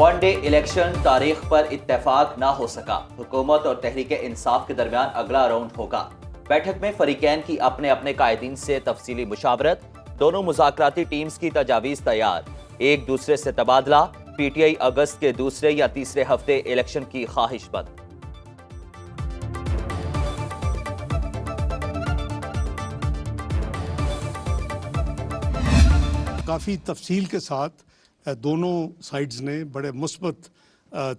One day election तारीख पर इत्तेफाक ना हो सका। हुकूमत और तहरीक इंसाफ के दरमियान अगला राउंड होगा। बैठक में फरीकैन की अपने अपने कायदीन से तफसीली मुशावरत। दोनों मुज़ाकराती टीम्स की तजावीज़ तैयार। एक दूसरे से तबादला। PTI अगस्त के दूसरे या तीसरे हफ्ते इलेक्शन की ख्वाहिशमंद। काफ़ी तफसील के साथ दोनों साइड्स ने बड़े मुस्बत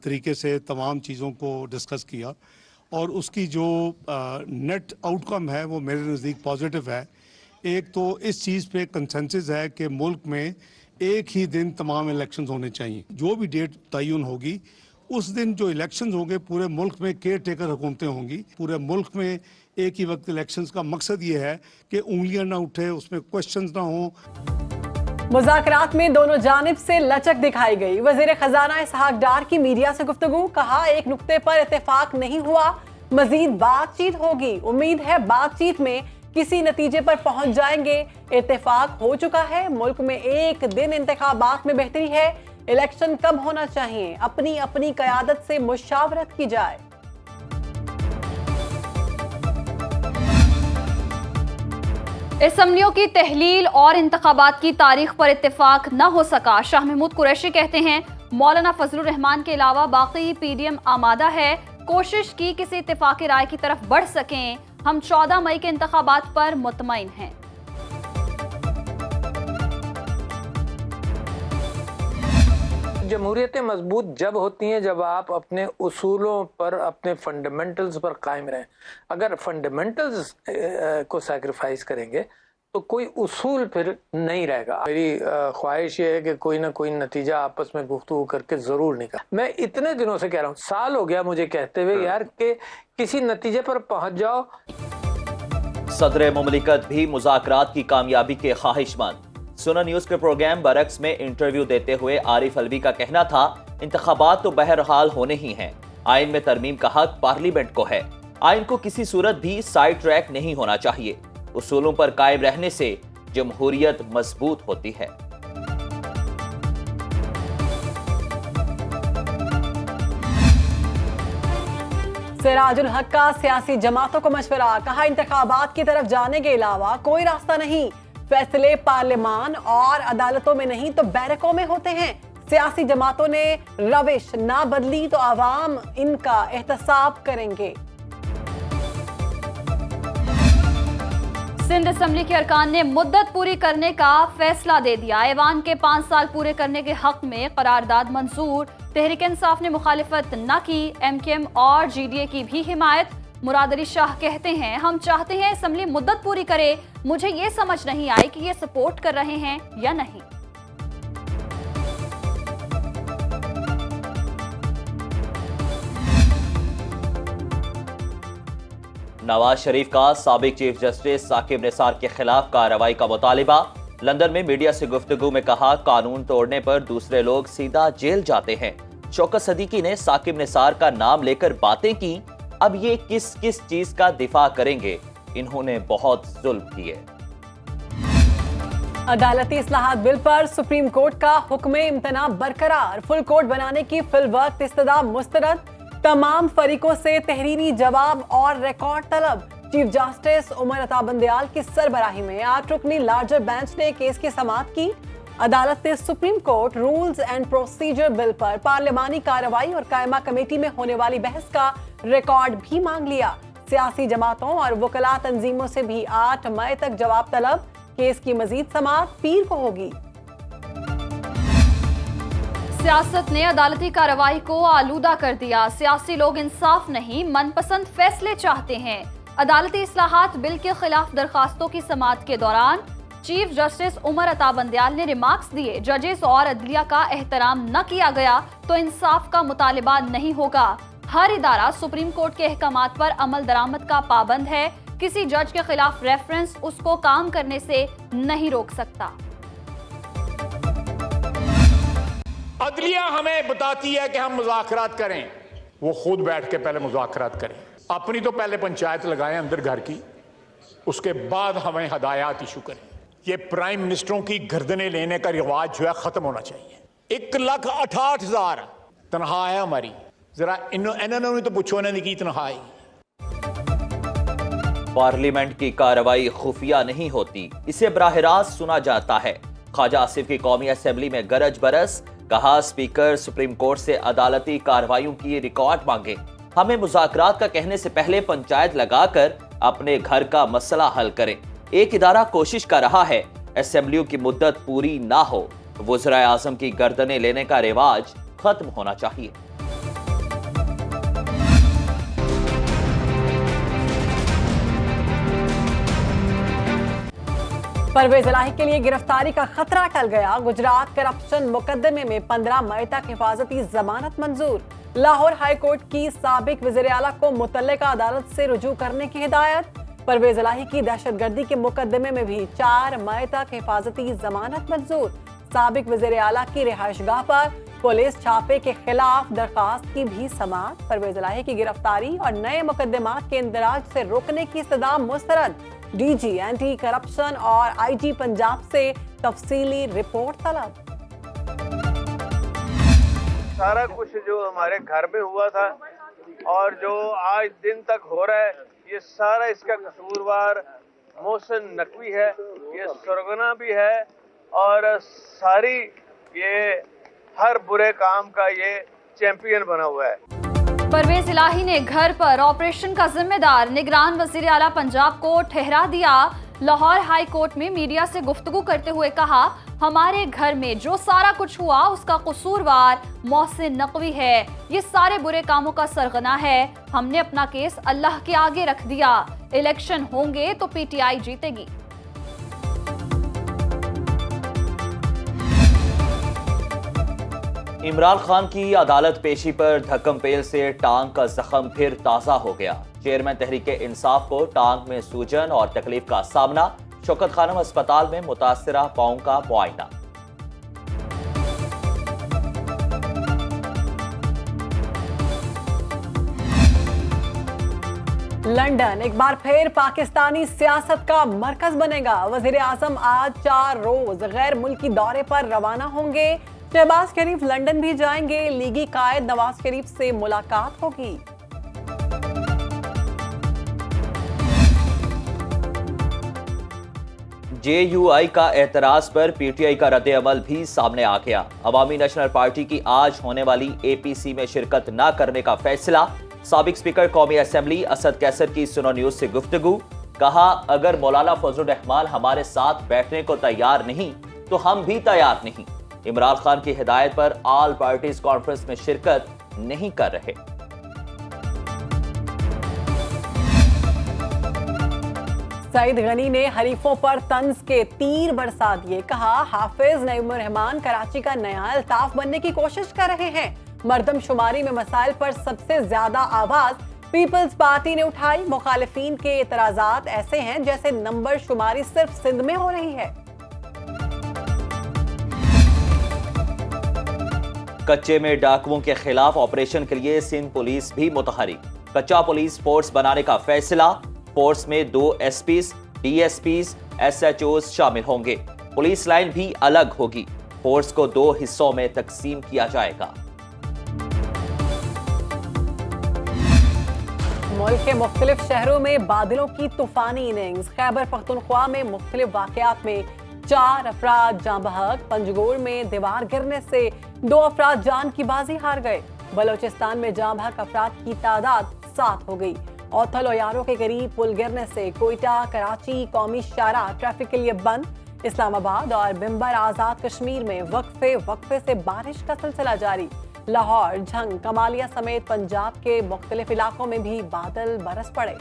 तरीके से तमाम चीज़ों को डिस्कस किया और उसकी जो नेट आउटकम है वो मेरे नज़दीक पॉजिटिव है। एक तो इस चीज़ पे कंसेंसस है कि मुल्क में एक ही दिन तमाम इलेक्शंस होने चाहिए। जो भी डेट तयन होगी उस दिन जो इलेक्शंस होंगे पूरे मुल्क में केयर टेकर हुकूमतें होंगी। पूरे मुल्क में एक ही वक्त इलेक्शंस का मकसद ये है कि उंगलियां ना उठे, उसमें क्वेश्चंस ना हो। मुज़ाकरात में दोनों जानिब से लचक दिखाई गई। वज़ीर खजाना इसहाक डार की मीडिया से गुफ्तगू। कहा, एक नुक्ते पर इत्तेफाक नहीं हुआ, मजीद बातचीत होगी। उम्मीद है बातचीत में किसी नतीजे पर पहुंच जाएंगे। इत्तेफाक हो चुका है। मुल्क में एक दिन इंतखाबात में बेहतरी है। इलेक्शन कब होना चाहिए, अपनी अपनी क़यादत से मुशावरत की जाए। असम्बलियों की तहलील और इंतखाबात की तारीख पर इत्तेफाक न हो सका। शाह महमूद कुरैशी कहते हैं, मौलाना फजलुर रहमान के अलावा बाकी PDM आमादा है, कोशिश की किसी इत्तेफाकी राय की तरफ बढ़ सकें। हम 14 मई के इंतखाबात पर मुतमईन हैं। जमहूरियतें मजबूत जब होती हैं जब आप अपने उसूलों पर, अपने फंडामेंटल्स पर कायम रहें। अगर फंडामेंटल्स को सैक्रिफाइस करेंगे तो कोई उसूल फिर नहीं रहेगा। मेरी ख्वाहिश ये है कि कोई ना कोई नतीजा आपस में गुफ्तगू करके जरूर निकाल। मैं इतने दिनों से कह रहा हूँ, साल हो गया मुझे कहते हुए यार कि किसी नतीजे पर पहुंच जाओ। सदर मुमलिकत भी मुज़ाकरात की कामयाबी के ख्वाहिशमंद। सुना न्यूज के प्रोग्राम बरक्स में इंटरव्यू देते हुए आरिफ अलवी का कहना था, इंतखाबात तो बहरहाल होने ही हैं। आइन में तरमीम का हक पार्लियामेंट को है। आइन को किसी सूरत भी साइड ट्रैक नहीं होना चाहिए। उसूलों पर कायम रहने से जमहूरियत मजबूत होती है। सिराजुल हक का सियासी जमातों को मशवरा। कहा, इंतखाबात की तरफ जाने के अलावा कोई रास्ता नहीं। फैसले पार्लियामान और अदालतों में नहीं तो बैरकों में होते हैं। सियासी जमातों ने रविश ना बदली तो आवाम इनका एहतसाब करेंगे। सिंध असम्बली के अरकान ने मुद्दत पूरी करने का फैसला दे दिया। ऐवान के 5 साल पूरे करने के हक में करारदाद मंजूर। तहरीक इंसाफ ने मुखालिफत न की। MKM और GDA की भी हिमायत। मुराद अली शाह कहते हैं, हम चाहते हैं असम्बली मुद्दत पूरी करे। मुझे ये समझ नहीं आई कि ये सपोर्ट कर रहे हैं या नहीं। नवाज शरीफ का साबिक चीफ जस्टिस साकिब निसार के खिलाफ कार्रवाई का मुतालिबा। लंदन में मीडिया से गुफ्तगू में कहा, कानून तोड़ने पर दूसरे लोग सीधा जेल जाते हैं। शौकत सदीकी ने साकिब निसार का नाम लेकर बातें की। अब ये किस किस चीज का दिफा करेंगे, इन्होंने बहुत जुल्म किए। अदालती इस्लाहात बिल पर सुप्रीम कोर्ट का हुक्म इम्तना बरकरार। फुल कोर्ट बनाने की फिलवक्त इस्तदा मुस्तरद। तमाम फरीकों से तहरीरी जवाब और रिकॉर्ड तलब। चीफ जस्टिस उमर अता बंदयाल की सरबराही में 8 रुकनी लार्जर बेंच ने केस की समाअत की। अदालत ने supreme court rules and procedure bill पर पार्लियामानी कार्रवाई और कायमा कमेटी में होने वाली बहस का रिकॉर्ड भी मांग लिया। सियासी जमातों और वकला तंजीमों से भी 8 मई तक जवाब तलब। केस की मजीद समाअत पीर को होगी। सियासत ने अदालती कार्रवाई को आलूदा कर दिया। सियासी लोग इंसाफ नहीं, मनपसंद फैसले चाहते हैं। अदालती इस्लाहात बिल के खिलाफ दरखास्तों की समाअत के दौरान चीफ जस्टिस उमर अता बंदयाल ने रिमार्क्स दिए, जजेस और अदलिया का एहतराम न किया गया तो इंसाफ का मुतालिबा नहीं होगा। हर इदारा सुप्रीम कोर्ट के अहकामात पर अमल दरामद का पाबंद है। किसी जज के खिलाफ रेफरेंस उसको काम करने से नहीं रोक सकता। अदलिया हमें बताती है कि हम मुज़ाकरात करें, वो खुद बैठ के पहले मुज़ाकरात करें। अपनी तो पहले पंचायत लगाएं अंदर घर की, उसके बाद हमें हदायत इशू करें। ये प्राइम मिनिस्टरों की गर्दनें लेने का रिवाज जो है खत्म होना चाहिए। 1,68,000 तनख्वाह है हमारी। जरा इन्होंने तो पूछो इन्होंने की तनख्वाह है। पार्लियामेंट की कार्रवाई खुफिया नहीं होती, इसे बराह रास्त सुना जाता है। ख्वाजा आसिफ की कौमी असेंबली में गरज बरस, कहा स्पीकर सुप्रीम कोर्ट से अदालती कार्रवाइयों की रिकॉर्ड मांगे। हमें मुज़ाकरात का कहने से पहले पंचायत लगाकर अपने घर का मसला हल करें। एक इदारा कोशिश कर रहा है असेंबलियों की मुद्दत पूरी ना हो, वज़ीर आज़म की गर्दनें लेने का रिवाज खत्म होना चाहिए। परवेज इलाही के लिए गिरफ्तारी का खतरा टल गया। गुजरात करप्शन मुकदमे में 15 मई तक हिफाजती जमानत मंजूर। लाहौर हाई कोर्ट की साबिक वज़ीर आला को मुतल्लिका अदालत से रुजू करने की हिदायत। परवेज इलाही की दहशतगर्दी के मुकदमे में भी 4 मई तक हिफाजती जमानत मंजूर। साबिक वज़ीर आला की रिहाइशगाह पर पुलिस छापे के खिलाफ दरखास्त की भी समाअत। परवेज इलाही की गिरफ्तारी और नए मुकदमात के इंदराज से रोकने की इस्तदा मुस्तरद। डीजी एंटी करप्शन और आईजी पंजाब से तफसीली रिपोर्ट तलब। सारा कुछ जो हमारे घर में हुआ था और जो आज दिन तक हो रहा है, ये सारा इसका कसूरवार मोहसिन नकवी है, ये सरगना भी है और सारी ये हर बुरे काम का ये चैंपियन बना हुआ है। परवेज इलाही ने घर पर ऑपरेशन का जिम्मेदार निगरान वजीर आला पंजाब को ठहरा दिया। लाहौर हाई कोर्ट में मीडिया से गुफ्तगू करते हुए कहा, हमारे घर में जो सारा कुछ हुआ उसका कसूरवार मोहसिन नकवी है। ये सारे बुरे कामों का सरगना है। हमने अपना केस अल्लाह के आगे रख दिया। इलेक्शन होंगे तो पीटीआई जीतेगी। इमरान खान की अदालत पेशी पर धक्कम पेल से टांग का जख्म फिर ताज़ा हो गया। चेयरमैन तहरीक इंसाफ को टांग में सूजन और तकलीफ का सामना। शौकत खानम अस्पताल में मुतासरा पांव का मुआयना। लंदन एक बार फिर पाकिस्तानी सियासत का मरकज बनेगा। वजीर आजम आज 4 रोज गैर मुल्की दौरे पर रवाना होंगे। शहबाज शरीफ लंदन भी जाएंगे। लीगी कायद नवाज शरीफ से मुलाकात होगी। JUI का एतराज पर PTI का रद्द अमल भी सामने आ गया। अवामी नेशनल पार्टी की आज होने वाली APC में शिरकत न करने का फैसला। साबिक स्पीकर कौमी असेंबली असद कैसर की सुनो न्यूज से गुफ्तगू। कहा, अगर मौलाना फजलुर रहमान हमारे साथ बैठने को तैयार नहीं तो हम भी तैयार नहीं। इमरान खान की हिदायत पर ऑल पार्टीज कॉन्फ्रेंस में शिरकत नहीं कर रहे। सईद गनी ने हरीफों पर तंज के तीर बरसा दिए। कहा, हाफिज नईमुर रहमान कराची का नया अल्ताफ बनने की कोशिश कर रहे हैं। मर्दमशुमारी में मसाइल पर सबसे ज्यादा आवाज पीपल्स पार्टी ने उठाई। मुखालिफिन के एतराजात ऐसे हैं जैसे नंबर शुमारी सिर्फ सिंध में हो रही है। कच्चे में डाकुओं के खिलाफ ऑपरेशन के लिए सिंध पुलिस भी मुतहरिक। कच्चा पुलिस फोर्स बनाने का फैसला। फोर्स में 2 SPs, DSPs, SHOs शामिल होंगे। पुलिस लाइन भी अलग होगी। फोर्स को 2 हिस्सों में तकसीम किया जाएगा। मुल्क के मुख्तलिफ शहरों में बादलों की तूफानी इनिंग्स। खैबर पख्तूनख्वा में मुख्तलिफ वाकयात में 4 अफराद जाँ बहक। पंजगोर में दीवार गिरने से 2 अफराद जान की बाजी हार गए। बलोचिस्तान में जाँ बहक अफराद की तादाद 7 हो गई। औथल ओयारों के करीब पुल गिरने से कोयटा कराची कौमी शाहराह ट्रैफिक के लिए बंद। इस्लामाबाद और बिम्बर आजाद कश्मीर में वक्फे से बारिश का सिलसिला जारी। लाहौर, झंग, कमालिया समेत पंजाब के मुख्तलिफ इलाकों में भी बादल बरस पड़े।